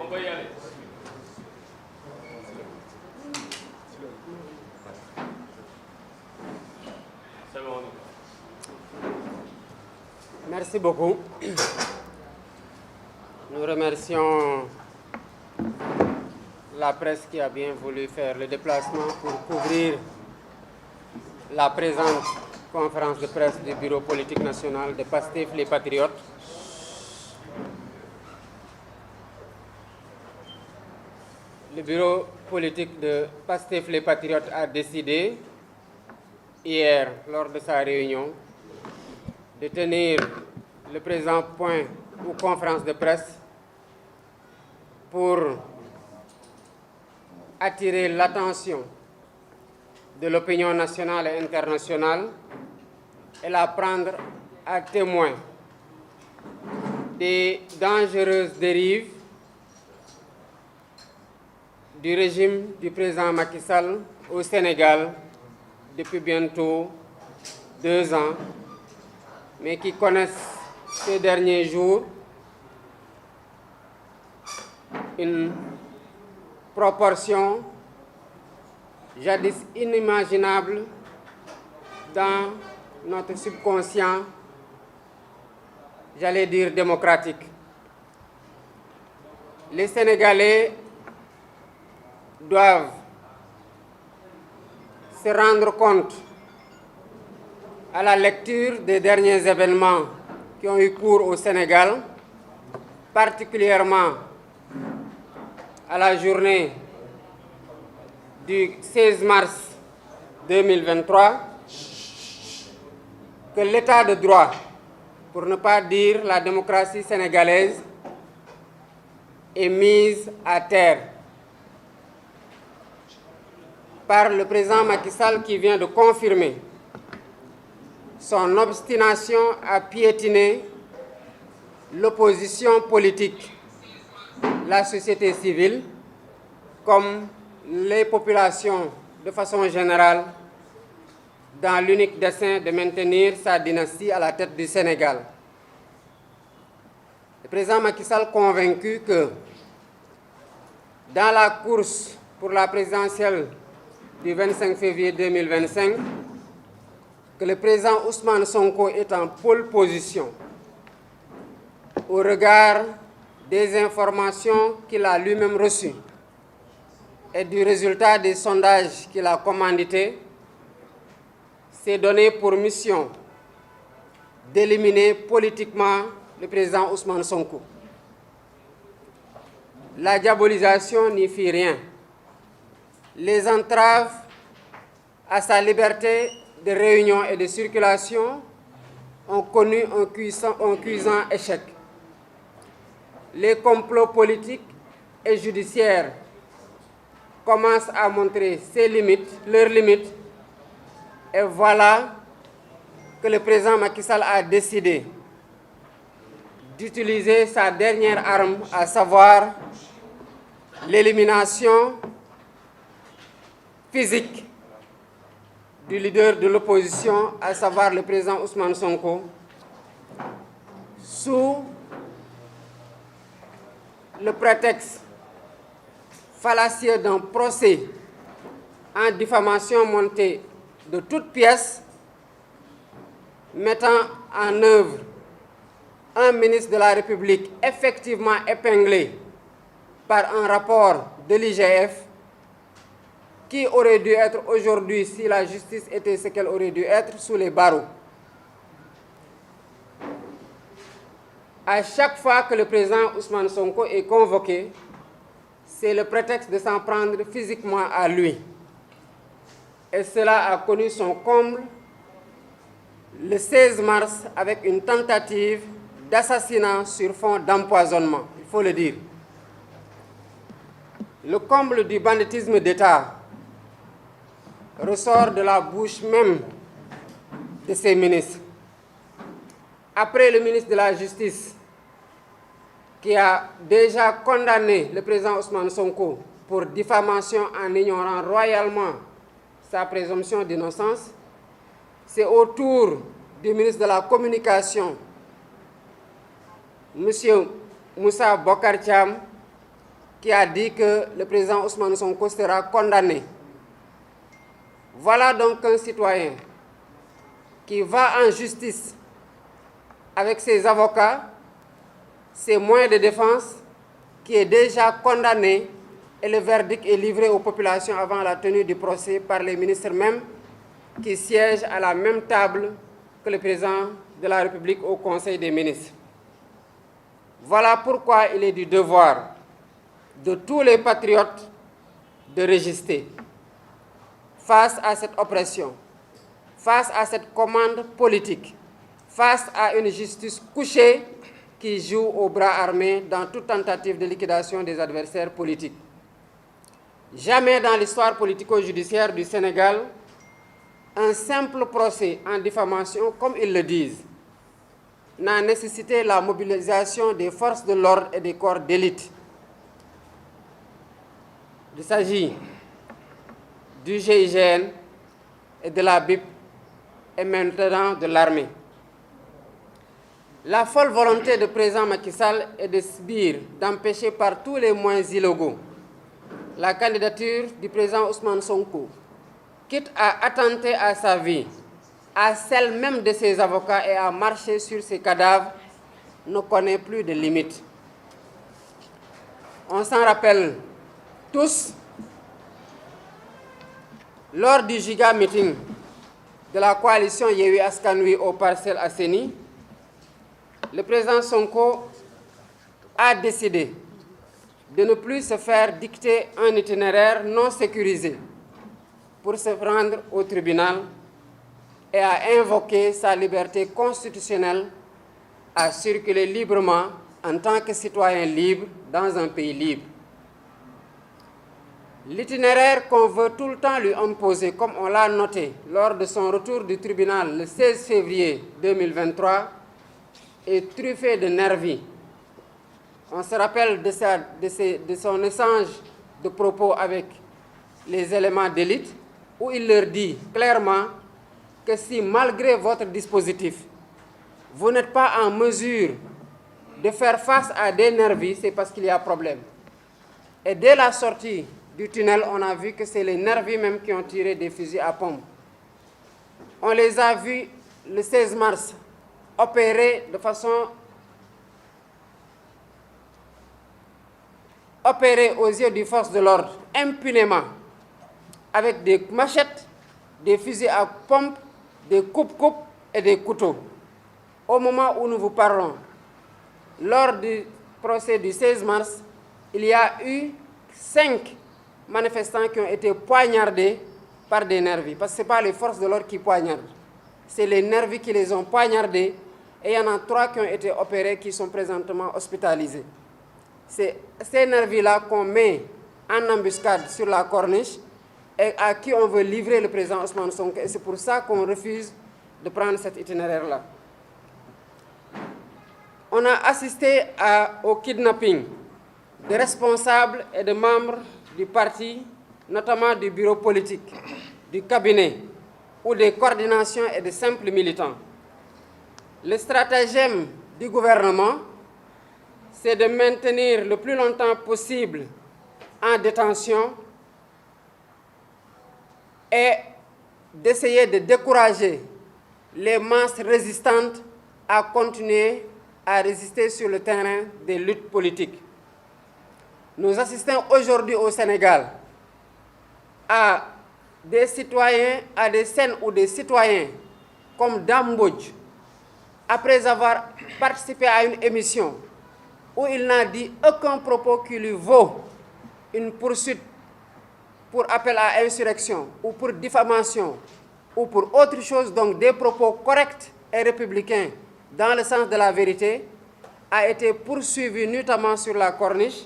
peut y aller. C'est bon. Merci beaucoup. Nous remercions la presse qui a bien voulu faire le déplacement pour couvrir la présente conférence de presse du Bureau politique national de PASTEF les Patriotes. Le Bureau politique de PASTEF les Patriotes a décidé hier, lors de sa réunion, de tenir le présent point ou conférence de presse pour attirer l'attention de l'opinion nationale et internationale et la prendre à témoin des dangereuses dérives du régime du président Macky Sall au Sénégal depuis bientôt 2 ans, mais qui connaissent ces derniers jours une proportion jadis inimaginable dans notre subconscient, j'allais dire démocratique. Les Sénégalais doivent se rendre compte à la lecture des derniers événements qui ont eu cours au Sénégal, particulièrement à la journée du 16 mars 2023, que l'état de droit, pour ne pas dire la démocratie sénégalaise, est mise à terre par le président Macky Sall qui vient de confirmer son obstination à piétiner l'opposition politique, la société civile, comme les populations de façon générale, dans l'unique dessein de maintenir sa dynastie à la tête du Sénégal. Le président Macky Sall convaincu que dans la course pour la présidentielle du 25 février 2025, que le président Ousmane Sonko est en pole position au regard des informations qu'il a lui-même reçues et du résultat des sondages qu'il a commandités, s'est donné pour mission d'éliminer politiquement le président Ousmane Sonko. La diabolisation n'y fit rien. Les entraves à sa liberté de réunion et de circulation ont connu un cuisant échec. Les complots politiques et judiciaires commencent à montrer leurs limites, et voilà que le président Macky Sall a décidé d'utiliser sa dernière arme, à savoir l'élimination physique du leader de l'opposition, à savoir le président Ousmane Sonko, sous le prétexte fallacieux d'un procès en diffamation monté de toutes pièces, mettant en œuvre un ministre de la République effectivement épinglé par un rapport de l'IGF, qui aurait dû être aujourd'hui, si la justice était ce qu'elle aurait dû être, sous les barreaux. À chaque fois que le président Ousmane Sonko est convoqué, c'est le prétexte de s'en prendre physiquement à lui. Et cela a connu son comble le 16 mars avec une tentative d'assassinat sur fond d'empoisonnement, il faut le dire. Le comble du banditisme d'État ressort de la bouche même de ses ministres. Après le ministre de la Justice, qui a déjà condamné le président Ousmane Sonko pour diffamation en ignorant royalement sa présomption d'innocence, c'est au tour du ministre de la Communication, M. Moussa Bocar Thiam, qui a dit que le président Ousmane Sonko sera condamné. Voilà donc un citoyen qui va en justice avec ses avocats, ses moyens de défense, qui est déjà condamné et le verdict est livré aux populations avant la tenue du procès par les ministres mêmes qui siègent à la même table que le président de la République au Conseil des ministres. Voilà pourquoi il est du devoir de tous les patriotes de résister face à cette oppression, face à cette commande politique, face à une justice couchée qui joue au bras armé dans toute tentative de liquidation des adversaires politiques. Jamais dans l'histoire politico-judiciaire du Sénégal, un simple procès en diffamation, comme ils le disent, n'a nécessité la mobilisation des forces de l'ordre et des corps d'élite. Il s'agit du GIGN et de la BIP et maintenant de l'armée. La folle volonté du président Macky Sall est de sbire, d'empêcher par tous les moyens illégaux la candidature du président Ousmane Sonko, quitte à attenter à sa vie, à celle même de ses avocats et à marcher sur ses cadavres, ne connaît plus de limites. On s'en rappelle tous, lors du giga meeting de la coalition Yewwi Askan Wi aux Parcelles Assainies, le président Sonko a décidé de ne plus se faire dicter un itinéraire non sécurisé pour se rendre au tribunal et a invoqué sa liberté constitutionnelle à circuler librement en tant que citoyen libre dans un pays libre. L'itinéraire qu'on veut tout le temps lui imposer, comme on l'a noté lors de son retour du tribunal le 16 février 2023, est truffé de nervis. On se rappelle de son échange de propos avec les éléments d'élite, où il leur dit clairement que si, malgré votre dispositif, vous n'êtes pas en mesure de faire face à des nervis, c'est parce qu'il y a problème. Et dès la sortie du tunnel, on a vu que c'est les nervis même qui ont tiré des fusils à pompe. On les a vus le 16 mars opérer de façon aux yeux des forces de l'ordre impunément avec des machettes, des fusils à pompe, des coupes-coupes et des couteaux. Au moment où nous vous parlons, lors du procès du 16 mars, il y a eu 5 manifestants qui ont été poignardés par des nervis. Parce que ce n'est pas les forces de l'ordre qui poignardent, c'est les nervis qui les ont poignardés. Et il y en a 3 qui ont été opérés, qui sont présentement hospitalisés. C'est ces nervis-là qu'on met en embuscade sur la corniche et à qui on veut livrer le président Ousmane Sonko. Et c'est pour ça qu'on refuse de prendre cet itinéraire-là. On a assisté au kidnapping de responsables et de membres du parti, notamment du bureau politique, du cabinet, ou des coordinations et de simples militants. Le stratagème du gouvernement, c'est de maintenir le plus longtemps possible en détention et d'essayer de décourager les masses résistantes à continuer à résister sur le terrain des luttes politiques. Nous assistons aujourd'hui au Sénégal à des citoyens, à des scènes où des citoyens comme Dame Mbodj, après avoir participé à une émission où il n'a dit aucun propos qui lui vaut une poursuite pour appel à insurrection ou pour diffamation ou pour autre chose, donc des propos corrects et républicains dans le sens de la vérité, a été poursuivi notamment sur la corniche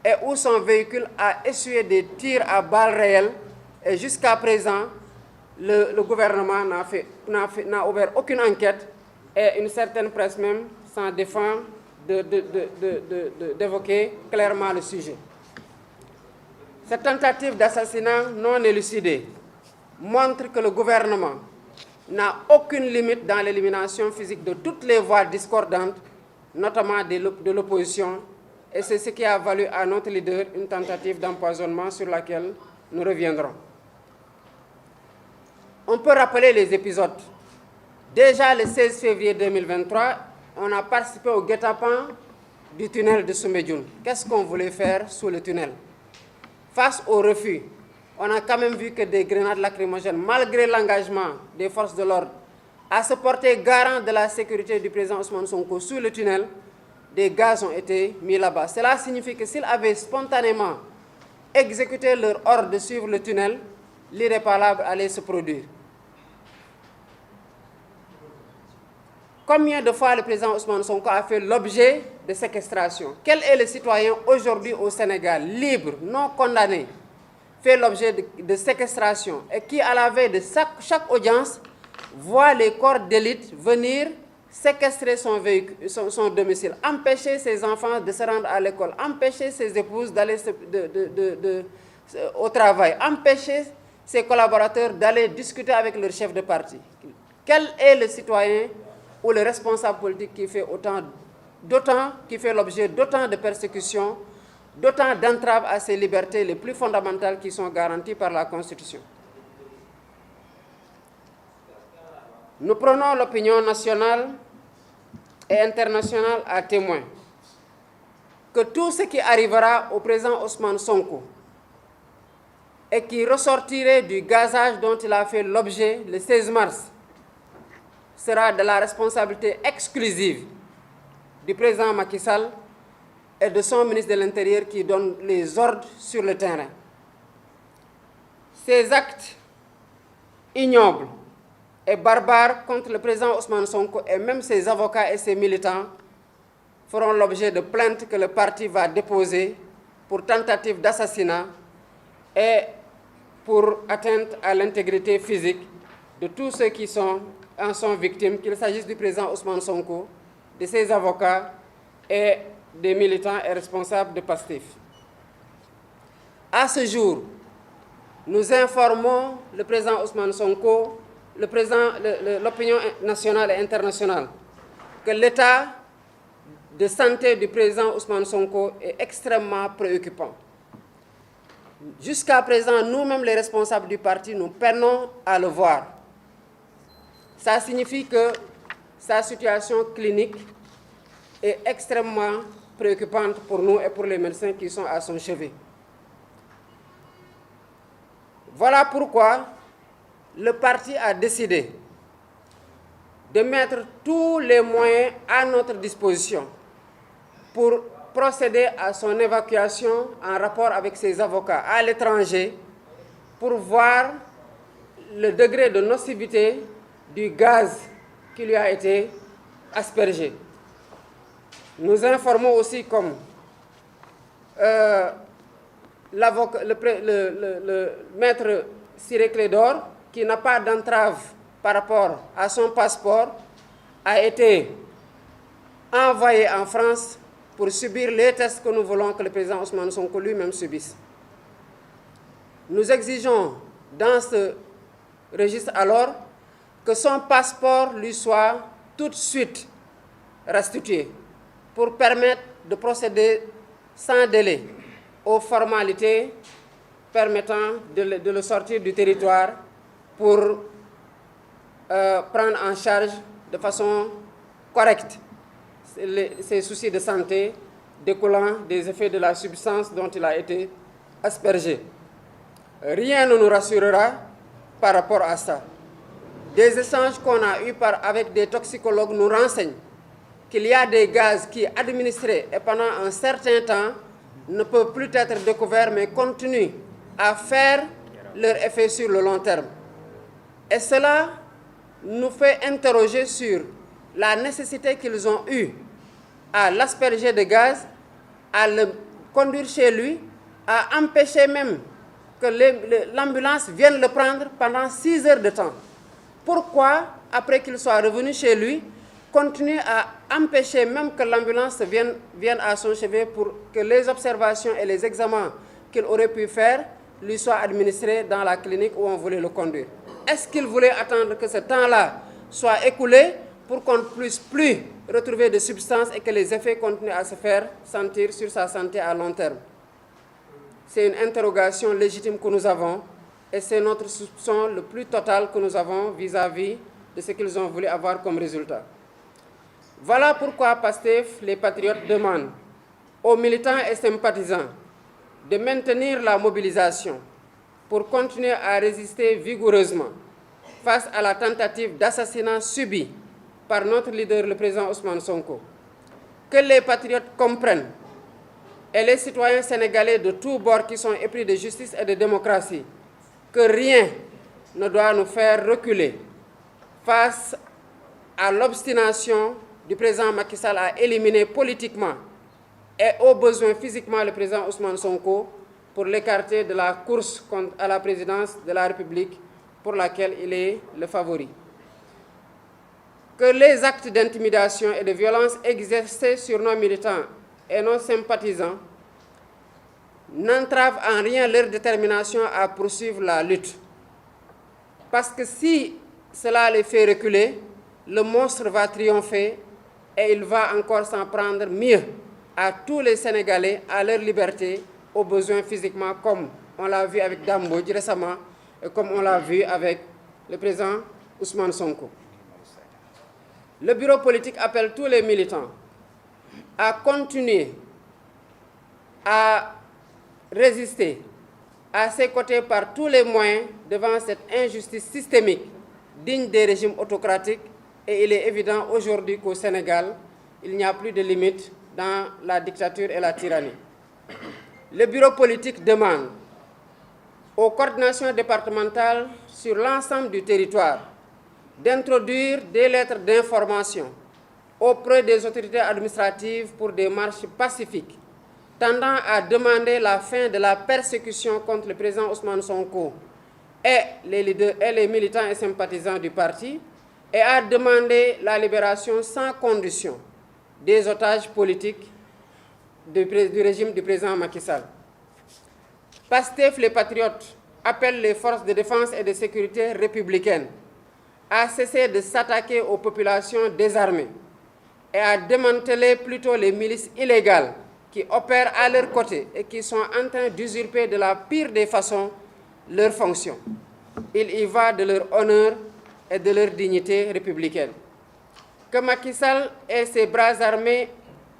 et où son véhicule a essuyé des tirs à balles réelles. Et jusqu'à présent, le gouvernement n'a ouvert aucune enquête et une certaine presse même s'en défend d'évoquer clairement le sujet. Cette tentative d'assassinat non élucidée montre que le gouvernement n'a aucune limite dans l'élimination physique de toutes les voix discordantes, notamment de l'opposition et c'est ce qui a valu à notre leader une tentative d'empoisonnement sur laquelle nous reviendrons. On peut rappeler les épisodes. Déjà le 16 février 2023, on a participé au guet-apens du tunnel de Soumbédioune. Qu'est-ce qu'on voulait faire sous le tunnel? Face au refus, on a quand même vu que des grenades lacrymogènes, malgré l'engagement des forces de l'ordre, à se porter garant de la sécurité du président Ousmane Sonko sous le tunnel, des gaz ont été mis là-bas. Cela signifie que s'ils avaient spontanément exécuté leur ordre de suivre le tunnel, l'irréparable allait se produire. Combien de fois le président Ousmane Sonko a fait l'objet de séquestration? Quel est le citoyen aujourd'hui au Sénégal, libre, non condamné, fait l'objet de séquestration et qui, à la veille de chaque audience, voit les corps d'élite venir séquestrer son véhicule, son domicile, empêcher ses enfants de se rendre à l'école, empêcher ses épouses d'aller au travail, empêcher ses collaborateurs d'aller discuter avec leur chef de parti? Quel est le citoyen ou le responsable politique qui fait l'objet d'autant de persécutions, d'autant d'entraves à ses libertés les plus fondamentales qui sont garanties par la Constitution? Nous prenons l'opinion nationale et internationale à témoin que tout ce qui arrivera au président Ousmane Sonko et qui ressortirait du gazage dont il a fait l'objet le 16 mars sera de la responsabilité exclusive du président Macky Sall et de son ministre de l'Intérieur qui donne les ordres sur le terrain. Ces actes ignobles et barbares contre le président Ousmane Sonko et même ses avocats et ses militants feront l'objet de plaintes que le parti va déposer pour tentative d'assassinat et pour atteinte à l'intégrité physique de tous ceux qui en sont victimes, qu'il s'agisse du président Ousmane Sonko, de ses avocats et des militants et responsables de PASTEF. À ce jour, nous informons le président Ousmane Sonko, l'opinion nationale et internationale, que l'état de santé du président Ousmane Sonko est extrêmement préoccupant. Jusqu'à présent, nous-mêmes les responsables du parti, nous peinons à le voir. Ça signifie que sa situation clinique est extrêmement préoccupante pour nous et pour les médecins qui sont à son chevet. Voilà pourquoi le parti a décidé de mettre tous les moyens à notre disposition pour procéder à son évacuation en rapport avec ses avocats à l'étranger pour voir le degré de nocivité du gaz qui lui a été aspergé. Nous informons aussi comme le maître Ciré Clédor, qui n'a pas d'entrave par rapport à son passeport, a été envoyé en France pour subir les tests que nous voulons que le président Ousmane Sonko lui-même subisse. Nous exigeons dans ce registre alors que son passeport lui soit tout de suite restitué pour permettre de procéder sans délai aux formalités permettant de le sortir du territoire pour prendre en charge de façon correcte ses soucis de santé découlant des effets de la substance dont il a été aspergé. Rien ne nous rassurera par rapport à ça. Des échanges qu'on a eus avec des toxicologues nous renseignent qu'il y a des gaz qui, administrés et pendant un certain temps, ne peuvent plus être découverts mais continuent à faire leur effet sur le long terme. Et cela nous fait interroger sur la nécessité qu'ils ont eue à l'asperger de gaz, à le conduire chez lui, à empêcher même que l'ambulance vienne le prendre pendant 6 heures de temps. Pourquoi, après qu'il soit revenu chez lui, continuer à empêcher même que l'ambulance vienne à son chevet pour que les observations et les examens qu'il aurait pu faire lui soient administrés dans la clinique où on voulait le conduire? Est-ce qu'il voulait attendre que ce temps-là soit écoulé pour qu'on ne puisse plus retrouver de substances et que les effets continuent à se faire sentir sur sa santé à long terme. C'est une interrogation légitime que nous avons et c'est notre soupçon le plus total que nous avons vis-à-vis de ce qu'ils ont voulu avoir comme résultat. Voilà pourquoi PASTEF, les patriotes, demandent aux militants et sympathisants de maintenir la mobilisation pour continuer à résister vigoureusement face à la tentative d'assassinat subie par notre leader, le président Ousmane Sonko. Que les patriotes comprennent, et les citoyens sénégalais de tous bords qui sont épris de justice et de démocratie, que rien ne doit nous faire reculer face à l'obstination du président Macky Sall à éliminer politiquement et au besoin physiquement le président Ousmane Sonko pour l'écarter de la course à la présidence de la République pour laquelle il est le favori. Que les actes d'intimidation et de violence exercés sur nos militants et nos sympathisants n'entravent en rien leur détermination à poursuivre la lutte. Parce que si cela les fait reculer, le monstre va triompher et il va encore s'en prendre mieux à tous les Sénégalais, à leur liberté, aux besoins physiquement, comme on l'a vu avec Dame Mbodj récemment et comme on l'a vu avec le président Ousmane Sonko. Le bureau politique appelle tous les militants à continuer à résister à ses côtés par tous les moyens devant cette injustice systémique digne des régimes autocratiques. Et il est évident aujourd'hui qu'au Sénégal, il n'y a plus de limite dans la dictature et la tyrannie. Le bureau politique demande aux coordinations départementales sur l'ensemble du territoire d'introduire des lettres d'information auprès des autorités administratives pour des marches pacifiques tendant à demander la fin de la persécution contre le président Ousmane Sonko et les militants et sympathisants du parti et à demander la libération sans condition des otages politiques du régime du président Macky Sall. PASTEF, les patriotes, appellent les forces de défense et de sécurité républicaines à cesser de s'attaquer aux populations désarmées et à démanteler plutôt les milices illégales qui opèrent à leur côté et qui sont en train d'usurper de la pire des façons leurs fonctions. Il y va de leur honneur et de leur dignité républicaine. Que Macky Sall et ses bras armés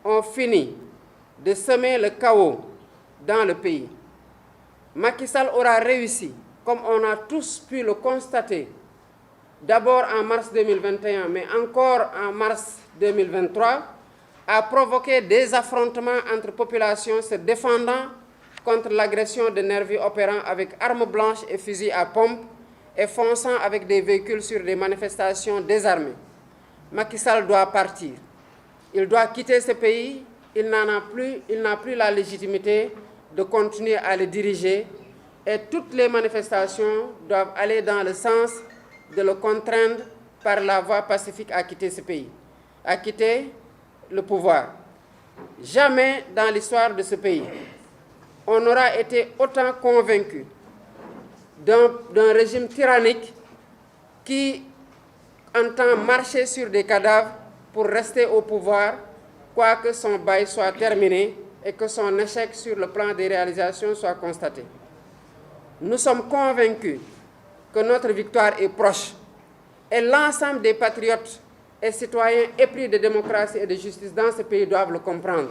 ont fini de semer le chaos dans le pays. Macky Sall aura réussi, comme on a tous pu le constater, d'abord en mars 2021, mais encore en mars 2023, à provoquer des affrontements entre populations se défendant contre l'agression de nervis opérant avec armes blanches et fusils à pompe et fonçant avec des véhicules sur des manifestations désarmées. Macky Sall doit partir. Il doit quitter ce pays. Il n'a plus la légitimité de continuer à le diriger et toutes les manifestations doivent aller dans le sens de le contraindre par la voie pacifique à quitter ce pays, à quitter le pouvoir. Jamais dans l'histoire de ce pays, on n'aura été autant convaincu d'un régime tyrannique qui entend marcher sur des cadavres pour rester au pouvoir, quoique son bail soit terminé et que son échec sur le plan des réalisations soit constaté. Nous sommes convaincus que notre victoire est proche et l'ensemble des patriotes et citoyens épris de démocratie et de justice dans ce pays doivent le comprendre.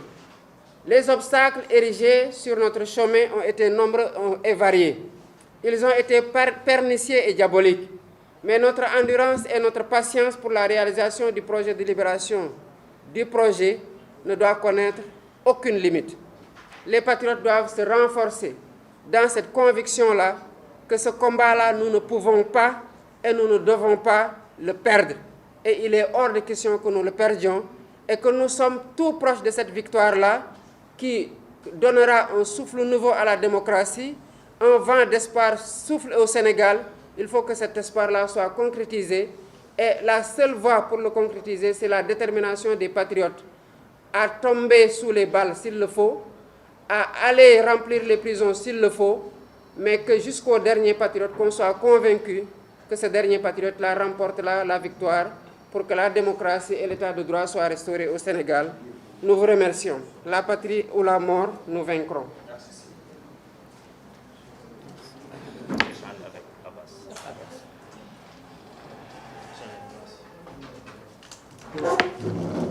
Les obstacles érigés sur notre chemin ont été nombreux et variés. Ils ont été pernicieux et diaboliques. Mais notre endurance et notre patience pour la réalisation du projet de libération du projet ne doit connaître aucune limite. Les patriotes doivent se renforcer dans cette conviction-là que ce combat-là, nous ne pouvons pas et nous ne devons pas le perdre. Et il est hors de question que nous le perdions et que nous sommes tout proches de cette victoire-là qui donnera un souffle nouveau à la démocratie, un vent d'espoir souffle au Sénégal. Il faut que cet espoir-là soit concrétisé. Et la seule voie pour le concrétiser, c'est la détermination des patriotes à tomber sous les balles s'il le faut, à aller remplir les prisons s'il le faut, mais que jusqu'au dernier patriote, qu'on soit convaincu que ce dernier patriote-là remporte la victoire pour que la démocratie et l'état de droit soient restaurés au Sénégal. Nous vous remercions. La patrie ou la mort, nous vaincrons. Merci.